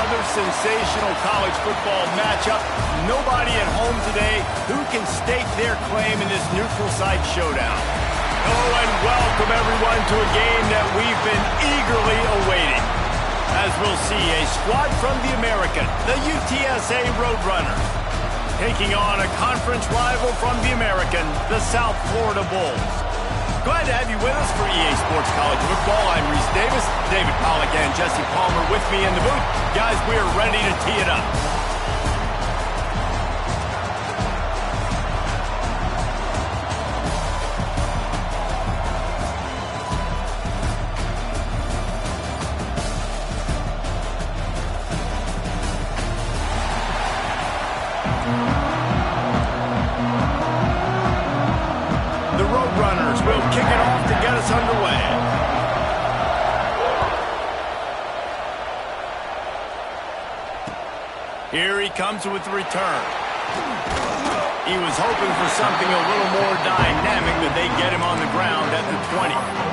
another sensational college football matchup. Nobody at home today who can stake their claim in this neutral site showdown. Oh, and welcome everyone to a game that we've been eagerly awaiting. As we'll see, a squad from the American, the UTSA Roadrunners, taking on a conference rival from the American, the South Florida Bulls. Glad to have you with us for EA Sports College Football. I'm Reese Davis, David Pollack and Jesse Palmer with me in the booth. Guys, we are ready to tee it up. Underway. Here he comes with the return. He was hoping for something a little more dynamic, but they get him on the ground at the 20.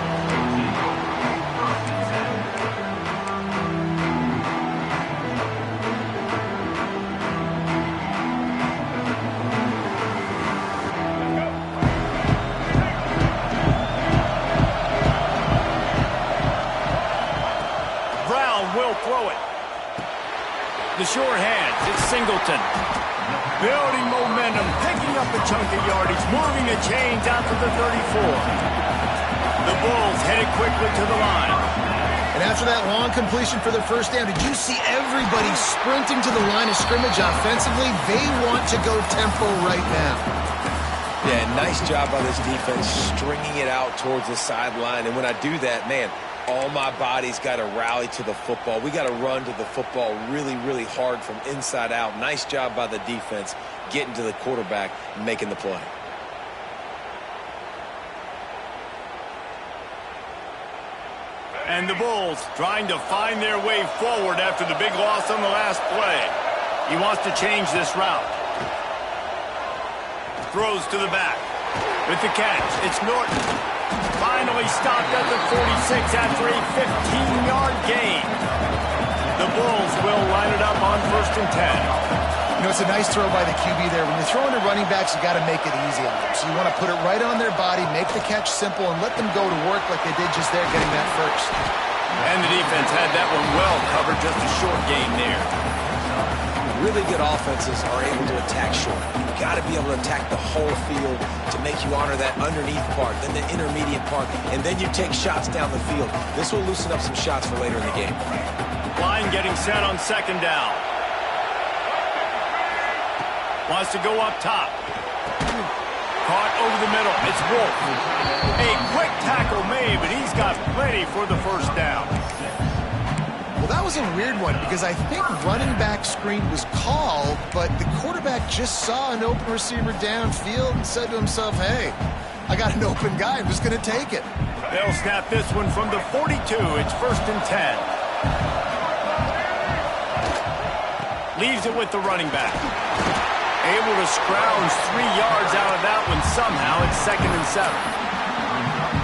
Throw it. The sure hands. It's Singleton. Building momentum, picking up a chunk of yardage, moving the chains out to the 34. The Bulls headed quickly to the line. And after that long completion for the first down, did you see everybody sprinting to the line of scrimmage offensively? They want to go tempo right now. Yeah, nice job by this defense stringing it out towards the sideline. And when I do that, man, all my body's got to rally to the football. We got to run to the football really, really hard from inside out. Nice job by the defense getting to the quarterback and making the play. And the Bulls trying to find their way forward after the big loss on the last play. He wants to change this route. Throws to the back. With the catch, it's Norton. Finally stopped at the 46 after a 15-yard gain. The Bulls will line it up on 1st and 10. You know, it's a nice throw by the QB there. When you're throwing to running backs, you got to make it easy on them. So you want to put it right on their body, make the catch simple, and let them go to work like they did just there, getting that first. And the defense had that one well covered, just a short gain there. Really good offenses are able to attack short. You've got to be able to attack the whole field to make you honor that underneath part, then the intermediate part, and then you take shots down the field. This will loosen up some shots for later in the game. Line getting set on 2nd down. Wants to go up top. Caught over the middle. It's Wolf. A quick tackle made, but he's got plenty for the 1st down. Well, that was a weird one because I think running back screen was called, but the quarterback just saw an open receiver downfield and said to himself, hey, I got an open guy. I'm just going to take it. They'll snap this one from the 42. It's 1st and 10. Leaves it with the running back. Able to scrounge 3 yards out of that one somehow. It's 2nd and 7.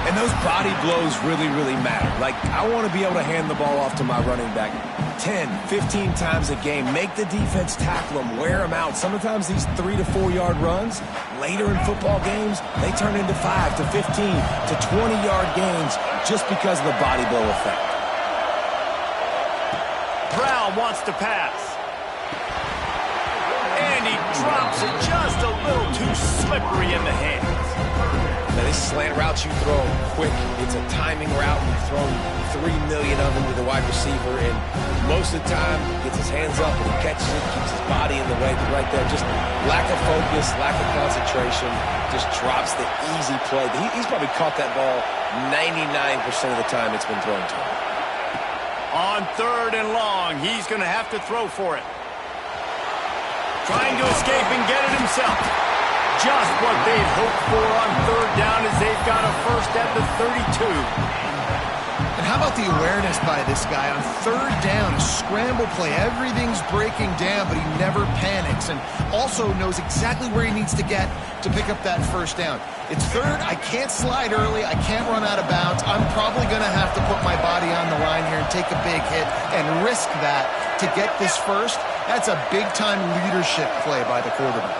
And those body blows really, really matter. Like, I want to be able to hand the ball off to my running back 10, 15 times a game. Make the defense tackle them, wear them out. Sometimes these 3 to 4 yard runs, later in football games, they turn into 5 to 15 to 20-yard gains just because of the body blow effect. Brown wants to pass. And he drops it just a little too slippery in the hands. Now, this slant route you throw quick, it's a timing route. You throw 3 million of them to the wide receiver, and most of the time, he gets his hands up and he catches it, keeps his body in the way. But right there, just lack of focus, lack of concentration, just drops the easy play. He's probably caught that ball 99% of the time it's been thrown to him. On 3rd and long, he's going to have to throw for it. Trying to escape and get it himself. Just what they'd hoped for on 3rd down as they've got a first at the 32. And how about the awareness by this guy on 3rd down, a scramble play. Everything's breaking down, but he never panics and also knows exactly where he needs to get to pick up that 1st down. It's 3rd. I can't slide early. I can't run out of bounds. I'm probably going to have to put my body on the line here and take a big hit and risk that to get this first, that's a big-time leadership play by the quarterback.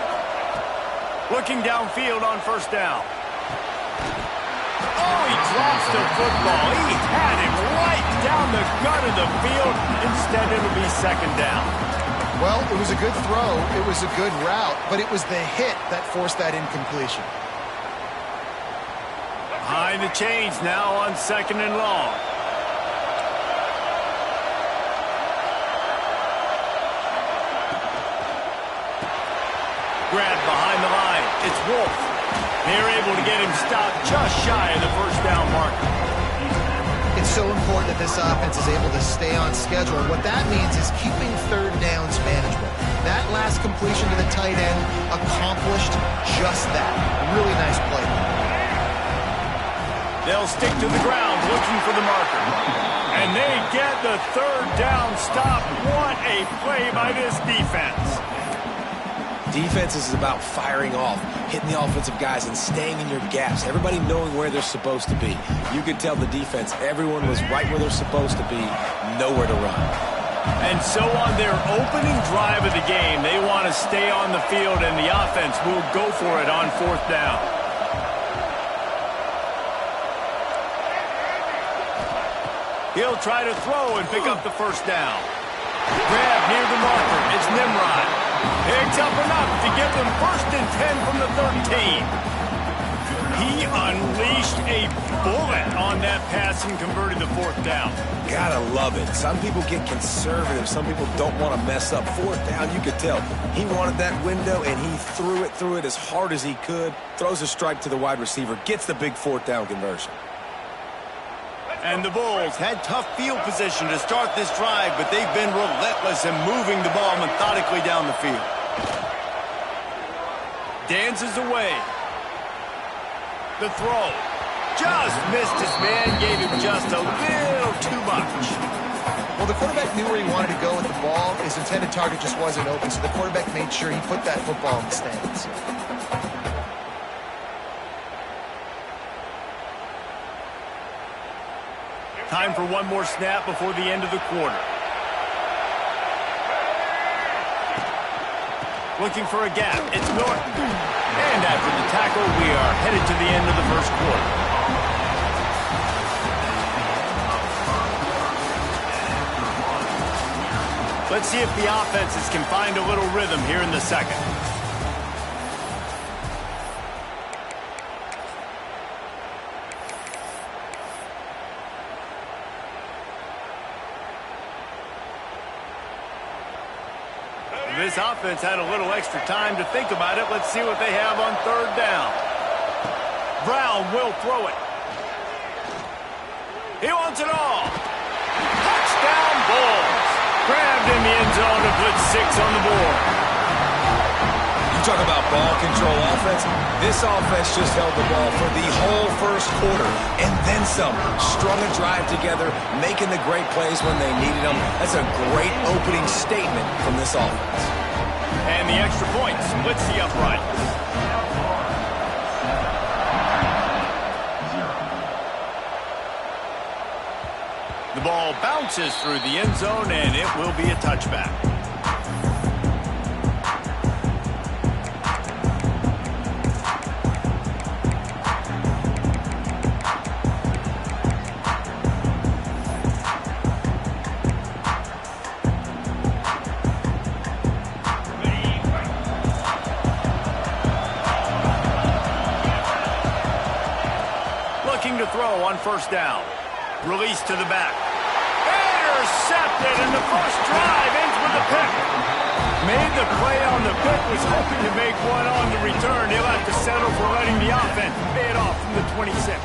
Looking downfield on first down. Oh, he drops the football. He had him right down the gut of the field. Instead, it'll be second down. Well, it was a good throw. It was a good route, but it was the hit that forced that incompletion. Behind the chains now on second and long. Grab behind the line. It's Wolf. They're able to get him stopped just shy of the first down marker. It's so important that this offense is able to stay on schedule. And what that means is keeping third downs manageable. That last completion to the tight end accomplished just that. Really nice play. They'll stick to the ground looking for the marker. And they get the third down stop. What a play by this defense. Defense is about firing off, hitting the offensive guys, and staying in your gaps. Everybody knowing where they're supposed to be. You could tell the defense, everyone was right where they're supposed to be, nowhere to run. And so on their opening drive of the game, they want to stay on the field, and the offense will go for it on fourth down. He'll try to throw and pick up the first down. Grab near the marker. It's Nimrod. Picks up enough to give them 1st and 10 from the 13. He unleashed a bullet on that pass and converted the fourth down. Gotta love it. Some people get conservative. Some people don't want to mess up. Fourth down, you could tell. He wanted that window, and he threw it as hard as he could. Throws a strike to the wide receiver. Gets the big fourth down conversion. And the Bulls had tough field position to start this drive, but they've been relentless in moving the ball methodically down the field. Dances away. The throw. Just missed his man, gave him just a little too much. Well, the quarterback knew where he wanted to go with the ball. His intended target just wasn't open, so the quarterback made sure he put that football in the stands. Time for one more snap before the end of the quarter. Looking for a gap. It's Norton. And after the tackle, we are headed to the end of the first quarter. Let's see if the offenses can find a little rhythm here in the second. This offense had a little extra time to think about it. Let's see what they have on third down. Brown will throw it. He wants it all. Touchdown Bulls. Grabbed in the end zone to put 6 on the board. You talk about ball control offense. This offense just held the ball for the whole first quarter and then some. Strung a drive together, making the great plays when they needed them. That's a great opening statement from this offense. And the extra point splits the upright. The ball bounces through the end zone, and it will be a touchback. To throw on first down. Release to the back. Intercepted, and the first drive ends with a pick. Made the play on the pick, was hoping to make one on the return. He'll have to settle for letting the offense pay it off from the 26.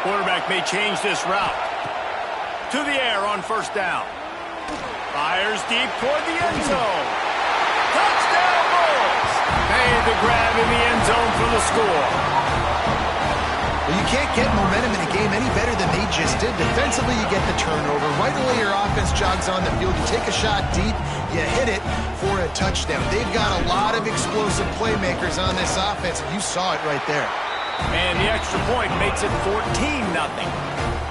Quarterback may change this route. To the air on first down. Fires deep toward the end zone. Touchdown Bulls! Made the grab in the end zone for the score. Well, you can't get momentum in a game any better than they just did. Defensively, you get the turnover. Right away, your offense jogs on the field. You take a shot deep, you hit it for a touchdown. They've got a lot of explosive playmakers on this offense, and you saw it right there. And the extra point makes it 14-0.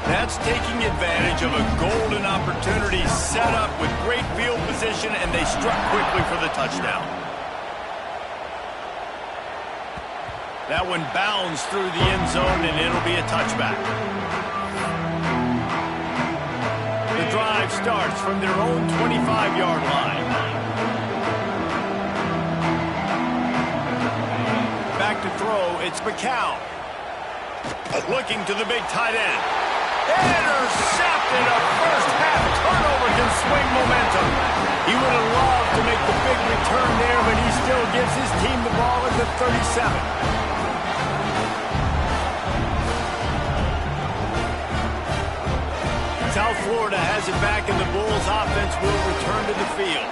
That's taking advantage of a golden opportunity set up with great field position, and they struck quickly for the touchdown. That one bounds through the end zone, and it'll be a touchback. The drive starts from their own 25-yard line. Back to throw, it's McCown. Looking to the big tight end. Intercepted. A first-half turnover can swing momentum. He would have loved to make the big return there, but he still gives his team the ball at the 37. South Florida has it back, and the Bulls offense will return to the field.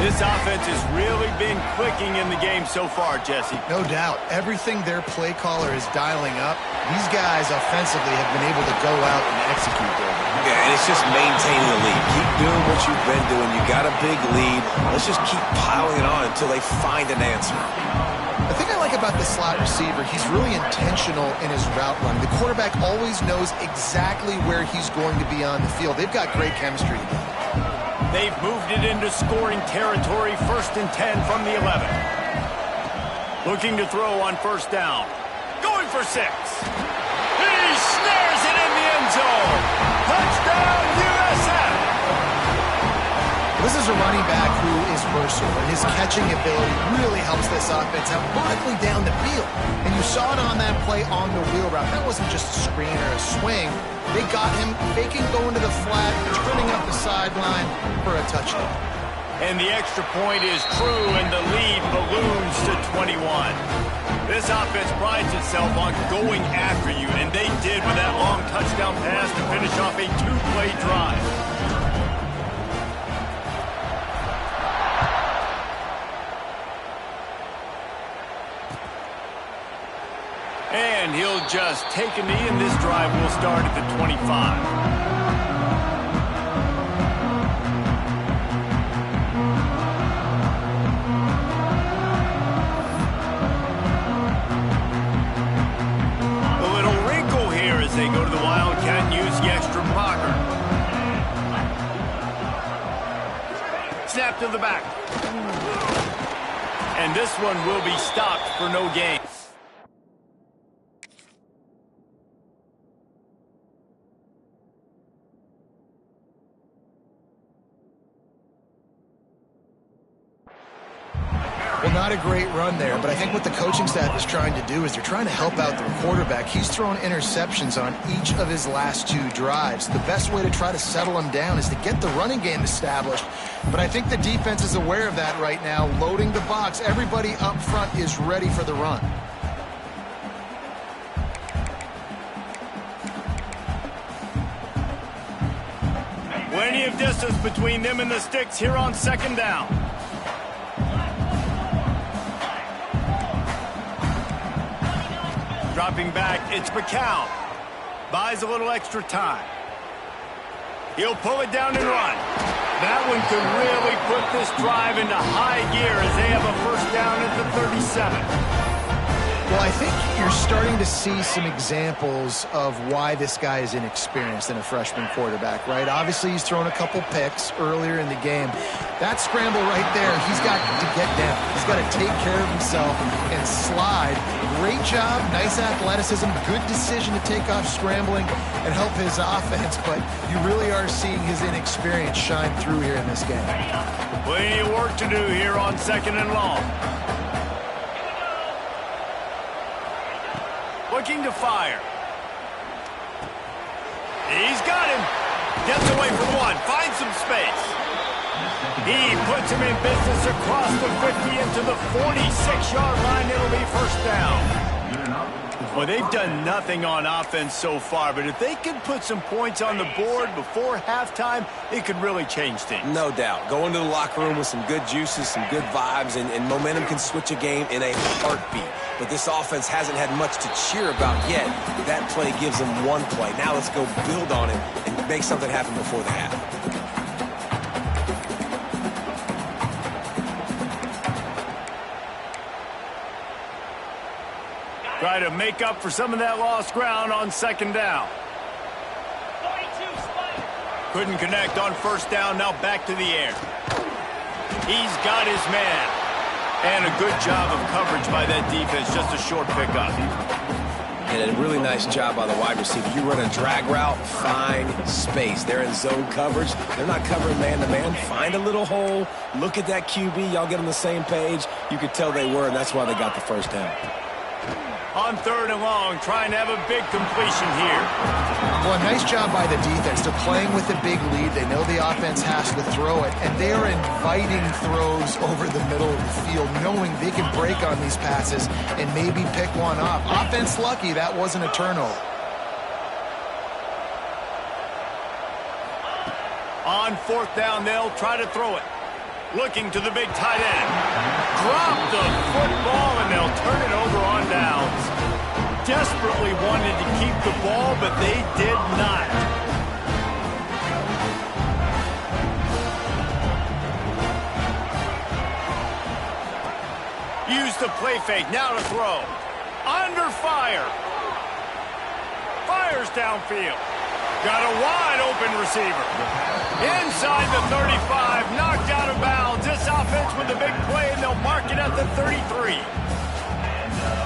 This offense has really been clicking in the game so far, Jesse. No doubt. Everything their play caller is dialing up, these guys offensively have been able to go out and execute there. Yeah, and it's just maintaining the lead. Keep doing what you've been doing. You got a big lead. Let's just keep piling it on until they find an answer. The thing I like about the slot receiver, he's really intentional in his route run. The quarterback always knows exactly where he's going to be on the field. They've got great chemistry together. They've moved it into scoring territory, 1st and 10 from the 11. Looking to throw on first down. Going for 6. He snares it in the end zone. Touchdown, USF! This is a running back who is versatile, and his catching ability really helps this offense out vertically down the field. And you saw it on that play on the wheel route. That wasn't just a screen or a swing. They got him faking going to the flat, turning up the sideline for a touchdown. And the extra point is true, and the lead balloons to 21. This offense prides itself on going after you, and they did with that long touchdown pass to finish off a 2-play drive. And he'll just take a knee, and this drive will start at the 25. A little wrinkle here as they go to the Wildcat and use the extra blocker. Snap to the back. And this one will be stopped for no gain. Well, not a great run there, but I think what the coaching staff is trying to do is they're trying to help out the quarterback. He's thrown interceptions on each of his last 2 drives. The best way to try to settle him down is to get the running game established. But I think the defense is aware of that right now, loading the box. Everybody up front is ready for the run. Plenty of distance between them and the sticks here on 2nd down. Dropping back, it's McCown. Buys a little extra time. He'll pull it down and run. That one could really put this drive into high gear as they have a first down at the 37. Well, I think you're starting to see some examples of why this guy is inexperienced in a freshman quarterback, right? Obviously, he's thrown a couple picks earlier in the game. That scramble right there, he's got to get down. He's got to take care of himself and slide. Great job, nice athleticism, good decision to take off scrambling and help his offense, but you really are seeing his inexperience shine through here in this game. Plenty of work to do here on 2nd and long. Looking to fire. He's got him. Gets away from one. Finds some space. He puts him in business across the 50 into the 46-yard line. It'll be first down. Well, they've done nothing on offense so far, but if they can put some points on the board before halftime, it could really change things. No doubt. Go into the locker room with some good juices, some good vibes, and momentum can switch a game in a heartbeat. But this offense hasn't had much to cheer about yet. That play gives them one play. Now let's go build on it and make something happen before the half. Try to make up for some of that lost ground on second down. Couldn't connect on first down, now back to the air. He's got his man. And a good job of coverage by that defense, just a short pickup. And a really nice job by the wide receiver. You run a drag route, find space. They're in zone coverage. They're not covering man-to-man. Find a little hole. Look at that QB. Y'all get on the same page. You could tell they were, and that's why they got the first down. On third and long, trying to have a big completion here. Well, nice job by the defense. They're playing with a big lead. They know the offense has to throw it, and they are inviting throws over the middle of the field, knowing they can break on these passes and maybe pick one off. Offense lucky that wasn't a turnover. On fourth down, they'll try to throw it. Looking to the big tight end. Drop the football, and they'll turn it over on downs. Desperately wanted to keep the ball, but they did not. Use the play fake, now to throw. Under fire. Fires downfield. Got a wide open receiver. Inside the 35, knocked out of bounds. This offense with a big play, and they'll mark it at the 33.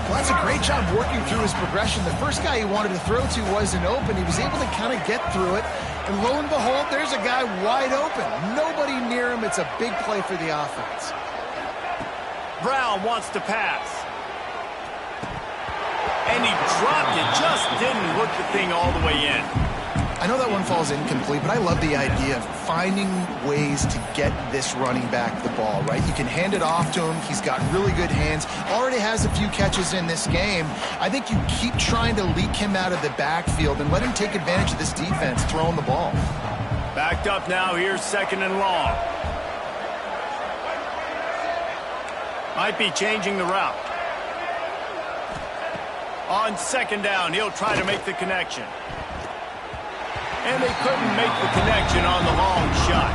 Well, that's a great job working through his progression. The first guy he wanted to throw to wasn't open. He was able to kind of get through it. And lo and behold, there's a guy wide open. Nobody near him. It's a big play for the offense. Brown wants to pass. And he dropped it. Just didn't look the thing all the way in. I know that one falls incomplete, but I love the idea of finding ways to get this running back the ball, right? You can hand it off to him. He's got really good hands. Already has a few catches in this game. I think you keep trying to leak him out of the backfield and let him take advantage of this defense throwing the ball. Backed up now. Here's second and long. Might be changing the route. On second down, he'll try to make the connection. And they couldn't make the connection on the long shot.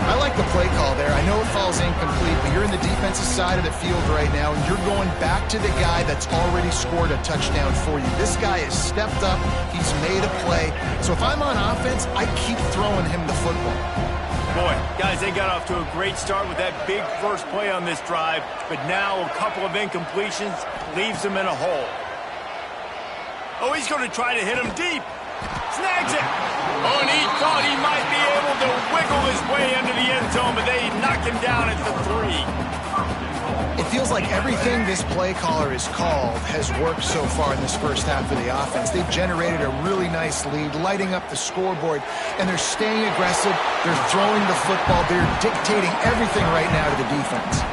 I like the play call there. I know it falls incomplete, but you're in the defensive side of the field right now, and you're going back to the guy that's already scored a touchdown for you. This guy has stepped up. He's made a play. So if I'm on offense, I keep throwing him the football. Boy, guys, they got off to a great start with that big first play on this drive, but now a couple of incompletions leaves them in a hole. Oh, he's going to try to hit him deep. Snags it. Oh, and he thought he might be able to wiggle his way into the end zone, but they knock him down at the 3. It feels like everything this play caller has called has worked so far in this first half of the offense. They've generated a really nice lead, lighting up the scoreboard, and they're staying aggressive. They're throwing the football. They're dictating everything right now to the defense.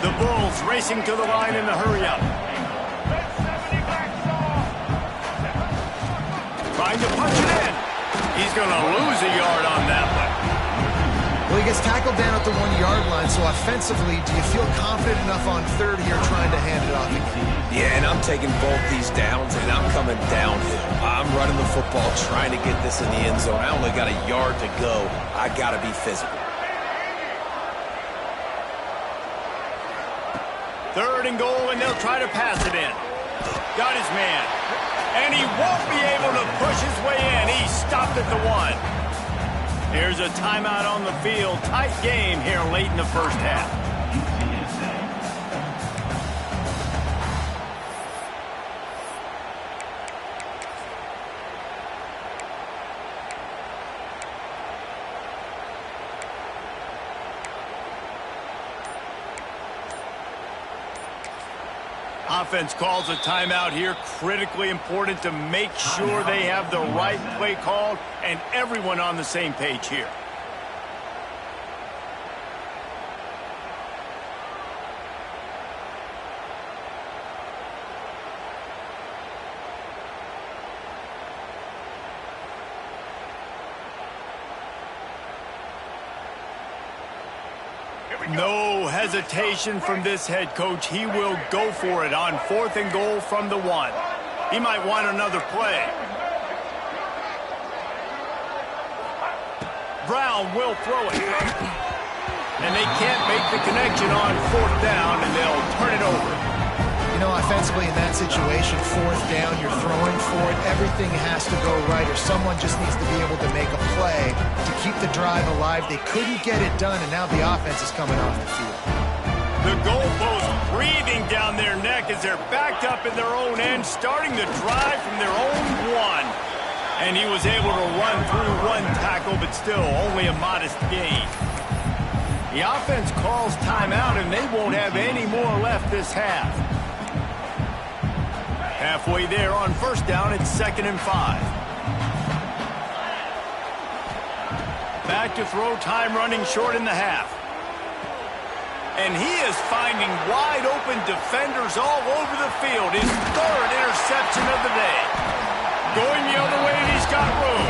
The Bulls racing to the line in the hurry-up. Trying to punch it in. He's going to lose a yard on that one. Well, he gets tackled down at the 1-yard line, so offensively, do you feel confident enough on third here trying to hand it off again? Yeah, and I'm taking both these downs, and I'm coming downhill. I'm running the football, trying to get this in the end zone. I only got a yard to go. I got to be physical. Third and goal, and they'll try to pass it in. Got his man. And he won't be able to push his way in. He stopped at the 1. Here's a timeout on the field. Tight game here late in the first half. Offense calls a timeout here. Critically important to make sure they have the right play called and everyone on the same page here. No hesitation from this head coach. He will go for it on 4th and goal from the 1. He might want another play. Brown will throw it. And they can't make the connection on 4th down, and they'll turn it over. You know, offensively in that situation, 4th down, you're throwing for it. Everything has to go right, or someone just needs to be able to make a play to keep the drive alive. They couldn't get it done, and now the offense is coming off the field. The goalpost breathing down their neck as they're backed up in their own end, starting the drive from their own 1. And he was able to run through 1 tackle, but still only a modest gain. The offense calls timeout, and they won't have any more left this half. Halfway there on 1st down, it's 2nd and 5. Back to throw, time running short in the half. And he is finding wide open defenders all over the field. His 3rd interception of the day. Going the other way, and he's got room.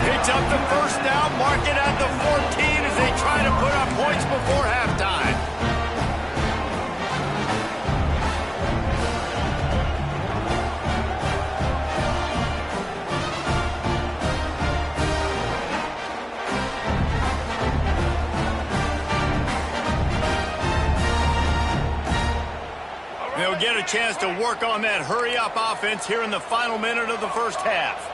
Picks up the 1st down, mark it at the 14 as they try to put up points before halftime. They'll get a chance to work on that hurry-up offense here in the final minute of the 1st half.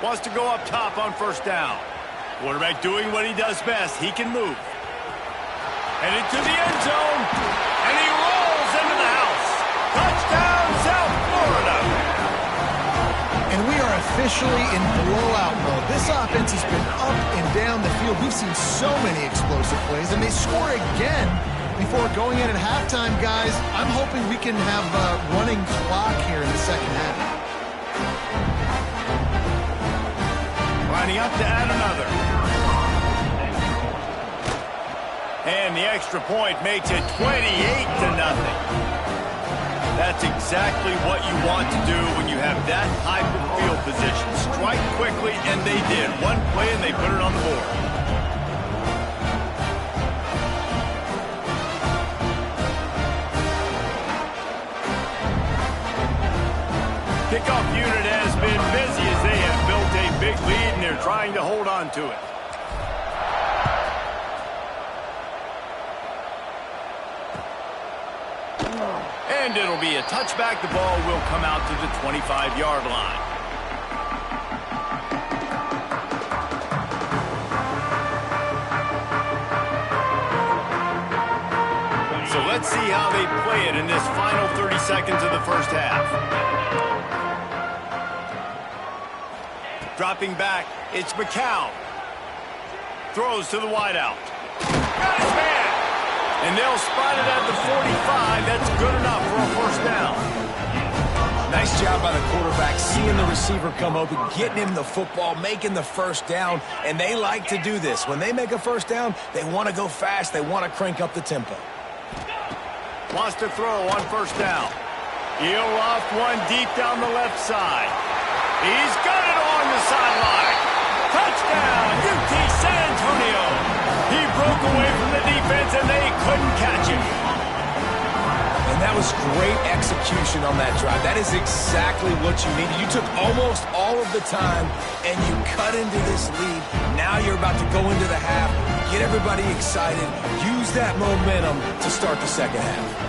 Wants to go up top on 1st down. Quarterback doing what he does best. He can move. And into the end zone. And he rolls into the house. Touchdown, South Florida. And we are officially in blowout mode. This offense has been up and down the field. We've seen so many explosive plays, and they score again before going in at halftime, guys. I'm hoping we can have a running clock here in the 2nd half. Lining up to add another. And the extra point makes it 28-0. That's exactly what you want to do when you have that type of field position. Strike quickly, and they did. 1 play, and they put it on the board. Kickoff unit has been busy as they have built a big lead, and they're trying to hold on to it. And it'll be a touchback. The ball will come out to the 25-yard line. So let's see how they play it in this final 30 seconds of the 1st half. Dropping back, it's McCown. Throws to the wideout. Got his man. And they'll spot it at the 45. That's good enough for a 1st down. Nice job by the quarterback, seeing the receiver come open, getting him the football, making the 1st down, and they like to do this. When they make a 1st down, they want to go fast. They want to crank up the tempo. Wants to throw on 1st down. He'll loft one deep down the left side. He's got it on the sideline. Touchdown, UT San Antonio. He broke away from the defense, and they couldn't catch him. And that was great execution on that drive. That is exactly what you needed. You took almost all of the time, and you cut into this lead. Now you're about to go into the half, get everybody excited, use that momentum to start the 2nd half.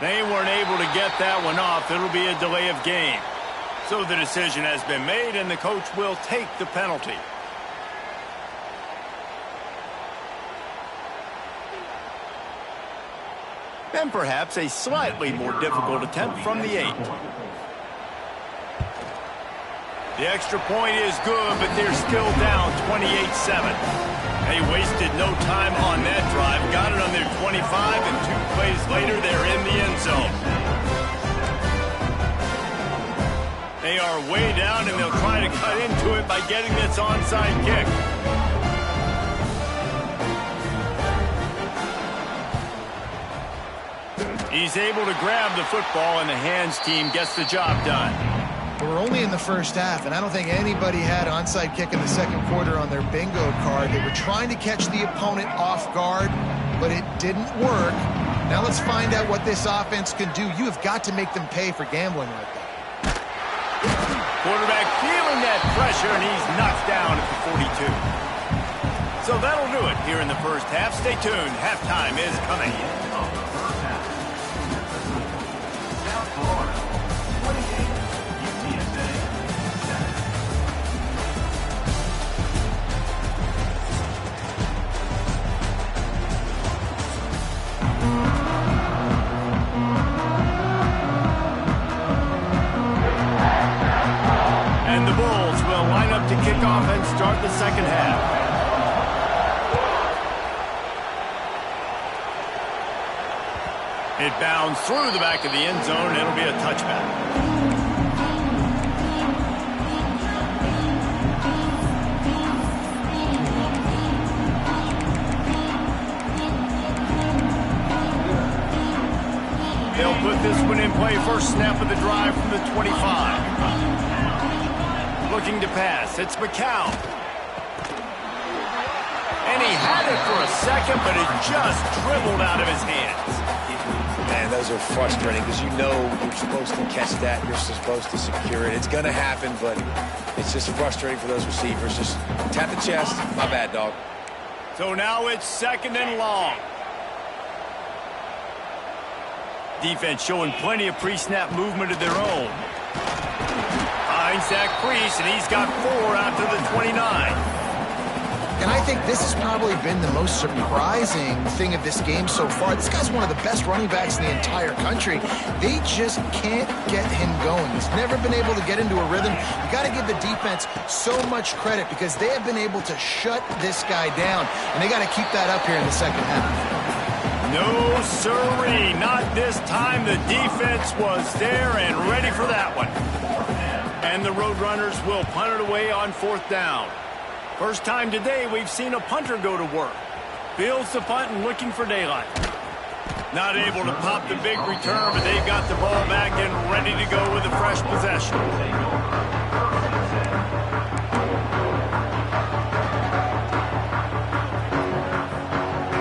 They weren't able to get that one off. It'll be a delay of game. So the decision has been made, and the coach will take the penalty. And perhaps a slightly more difficult attempt from the 8. The extra point is good, but they're still down 28-7. They wasted no time on that drive. Got it on their 25, and 2 plays later, they're in the end zone. They are way down, and they'll try to cut into it by getting this onside kick. He's able to grab the football, and the hands team gets the job done. We're only in the first half, and I don't think anybody had onside kick in the second quarter on their bingo card. They were trying to catch the opponent off guard, but it didn't work. Now let's find out what this offense can do. You have got to make them pay for gambling like that. Quarterback feeling that pressure, and he's knocked down at the 42. So that'll do it here in the first half. Stay tuned. Halftime is coming. And the Bulls will line up to kick off and start the second half. It bounds through the back of the end zone, and it'll be a touchback. They'll put this one in play. First snap of the drive from the 25. Looking to pass. It's McCown. And he had it for a second, but it just dribbled out of his hands. Man, those are frustrating because you know you're supposed to catch that. You're supposed to secure it. It's going to happen, but it's just frustrating for those receivers. Just tap the chest. My bad, dog. So now it's second and long. Defense showing plenty of pre-snap movement of their own. Finds Zach Priest, and he's got 4 out to the 29. And I think this has probably been the most surprising thing of this game so far. This guy's one of the best running backs in the entire country. They just can't get him going. He's never been able to get into a rhythm. You got to give the defense so much credit because they have been able to shut this guy down, and they got to keep that up here in the second half. No, sirree, not this time. The defense was there and ready for that one. And the Roadrunners will punt it away on 4th down. First time today we've seen a punter go to work. Fields the punt and looking for daylight. Not able to pop the big return, but they've got the ball back and ready to go with a fresh possession.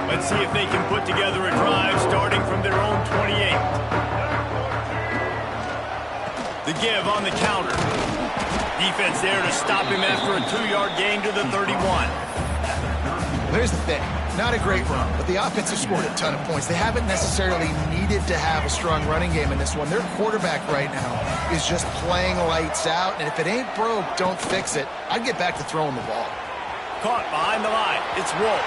Let's see if they can put together a drive starting from their own 28. The give on the counter. Defense there to stop him after a 2-yard gain to the 31. Here's the thing. Not a great run, but the offense has scored a ton of points. They haven't necessarily needed to have a strong running game in this one. Their quarterback right now is just playing lights out, and if it ain't broke, don't fix it. I'd get back to throwing the ball. Caught behind the line. It's Wolf.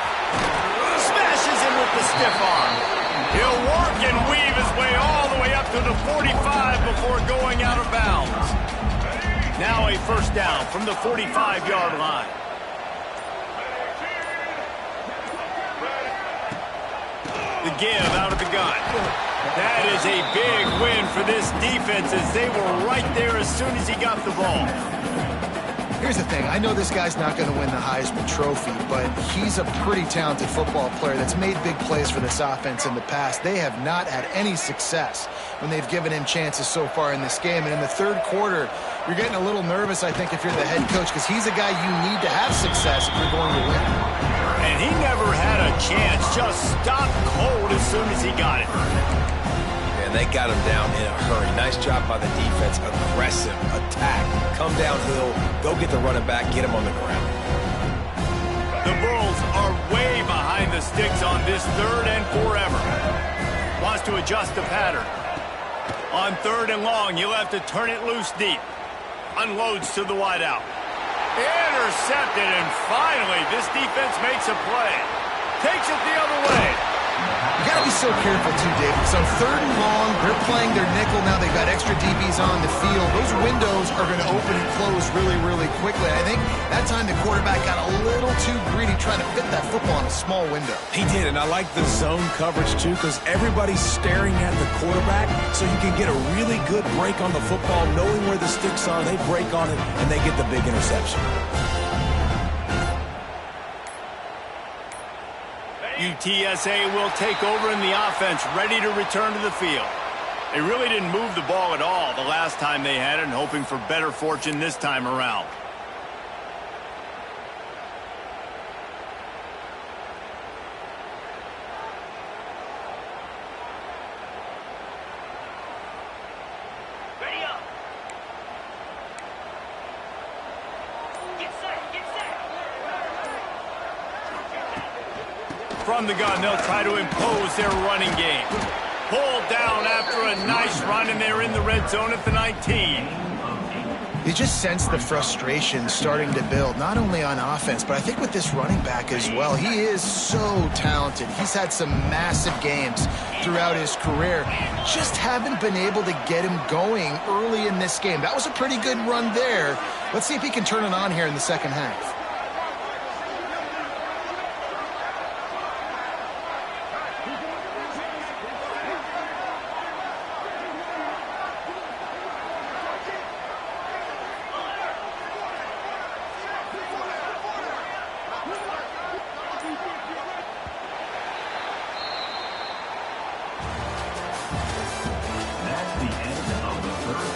Smashes him with the stiff arm. He'll work and weave his way all the way up to the 45 before going out of bounds. Now a first down from the 45-yard line. The give out of the gun. That is a big win for this defense as they were right there as soon as he got the ball. Here's the thing. I know this guy's not going to win the Heisman Trophy, but he's a pretty talented football player that's made big plays for this offense in the past. They have not had any success when they've given him chances so far in this game. And in the third quarter, you're getting a little nervous, I think, if you're the head coach, because he's a guy you need to have success if you're going to win. And he never had a chance. Just stopped cold as soon as he got it. And they got him down in a hurry. Nice job by the defense. Aggressive attack. Come downhill. Go get the running back. Get him on the ground. The Bulls are way behind the sticks on this third and forever. Wants to adjust the pattern. On 3rd and long, you'll have to turn it loose deep. Unloads to the wideout. Intercepted, and finally, this defense makes a play. Takes it the other way. You got to be so careful too, Dave, because on 3rd and long, they're playing their nickel now. They've got extra DBs on the field. Those windows are going to open and close really, really quickly. I think that time the quarterback got a little too greedy trying to fit that football in a small window. He did, and I like the zone coverage too, because everybody's staring at the quarterback, so you can get a really good break on the football, knowing where the sticks are. They break on it, and they get the big interception. UTSA will take over in the offense, ready to return to the field. They really didn't move the ball at all the last time they had it, and hoping for better fortune this time around. Ready up. Get set, get set. From the gun, they'll try to impose their running game. Pulled down after a nice run, and they're in the red zone at the 19. You just sense the frustration starting to build, not only on offense, but I think with this running back as well. He is so talented. He's had some massive games throughout his career. Just haven't been able to get him going early in this game. That was a pretty good run there. Let's see if he can turn it on here in the second half.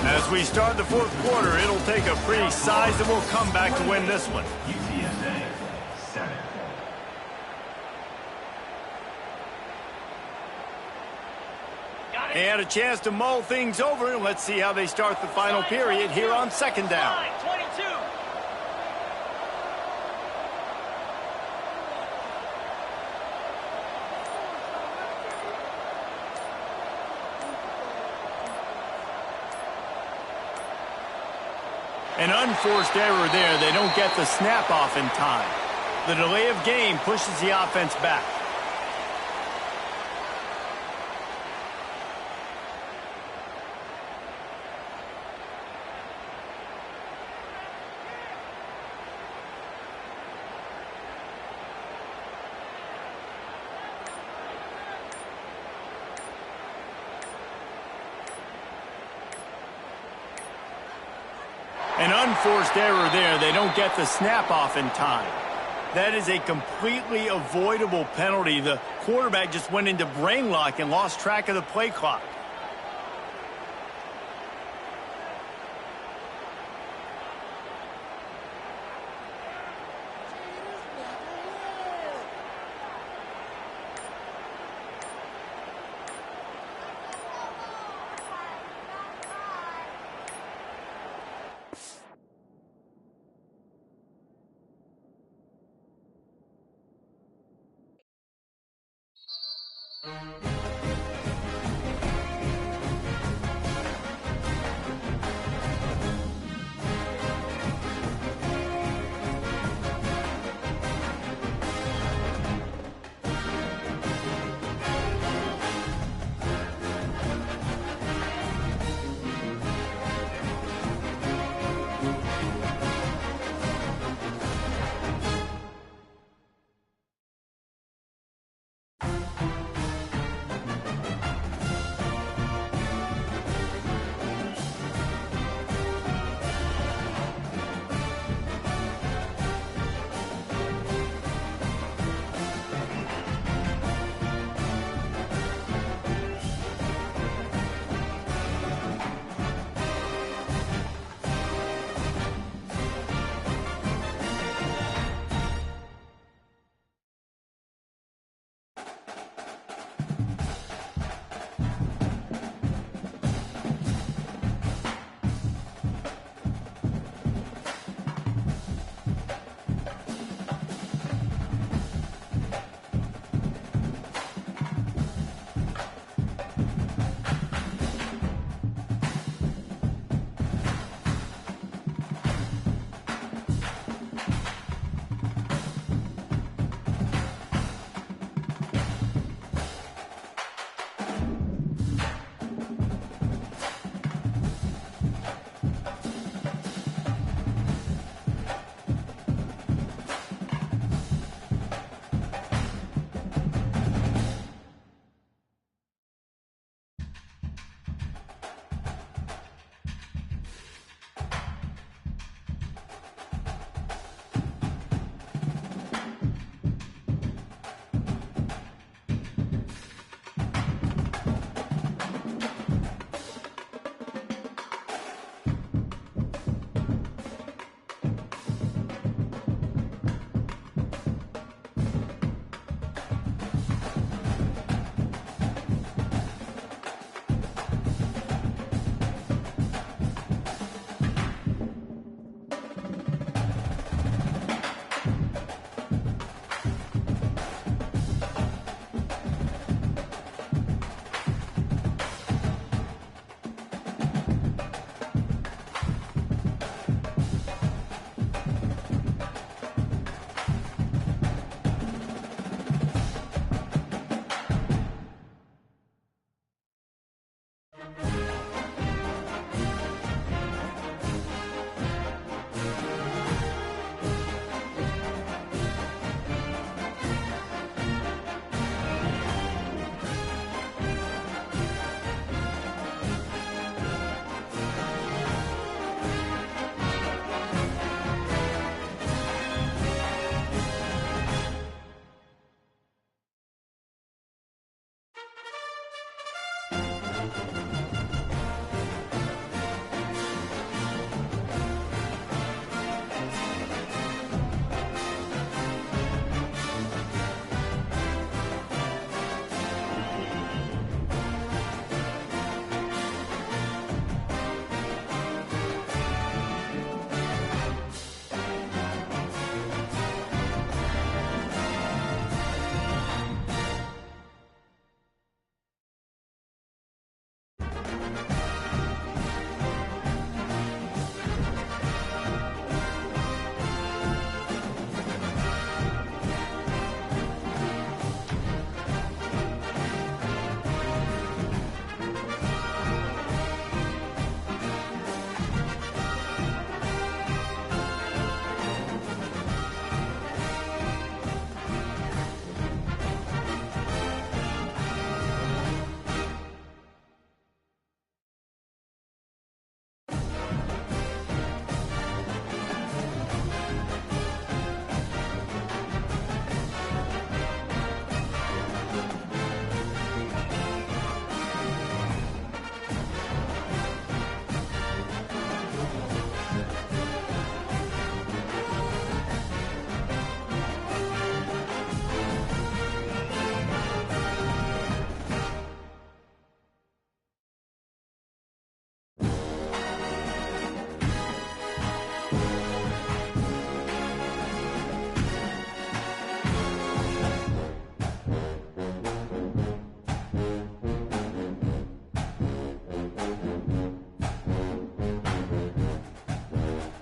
As we start the 4th quarter, it'll take a pretty sizable comeback to win this one. UTSA 7. They had a chance to mull things over, and let's see how they start the final period here on 2nd down. 22. An unforced error there. They don't get the snap off in time. The delay of game pushes the offense back. An unforced error there. They don't get the snap off in time. That is a completely avoidable penalty. The quarterback just went into brain lock and lost track of the play clock.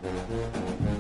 it.